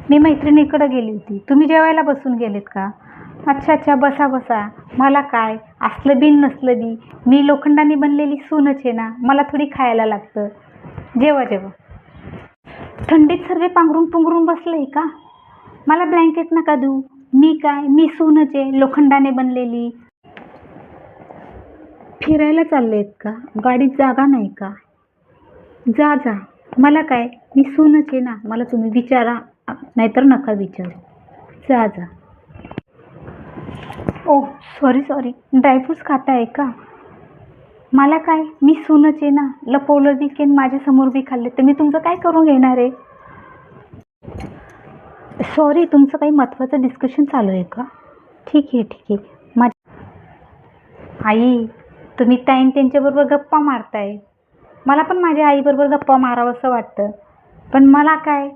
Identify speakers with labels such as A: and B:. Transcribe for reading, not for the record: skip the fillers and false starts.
A: मी मैत्रिणीकडे गेली होती. तुम्ही जेवायला बसून गेलेत का? अच्छा अच्छा, बसा बसा. मला काय, असलं बिन नसलं बी मी लोखंडाने बनलेली सूनच आहे ना, मला थोडी खायला लागतं. जेवा जेवा. थंडीत सर्व पांघरून पुंघरून बसलंय का? मला ब्लँकेट नका देऊ. मी काय, मी सूनच आहे लोखंडाने बनलेली. फिरायला चाललेत का? गाडीत जागा नाही का? जा जा. मला काय, मी सूनच आहे ना, मला तुम्ही विचारा नाहीतर नका विचारू. जा जा. ओ सॉरी सॉरी, ड्रायफ्रूट्स खाताय का? मला काय, मी सूनच आहे ना, लपवलं बी केन माझ्यासमोर बी खाल्ले तर मी तुमचं काय करून घेणार आहे? सॉरी, तुमचं काही महत्त्वाचं डिस्कशन चालू आहे का? ठीक आहे ठीक आहे. आई, तुम्ही ताईन त्यांच्याबरोबर गप्पा मारताय. मला पण माझ्या आईबरोबर गप्पा मारावंसं वाटतं, पण मला काय,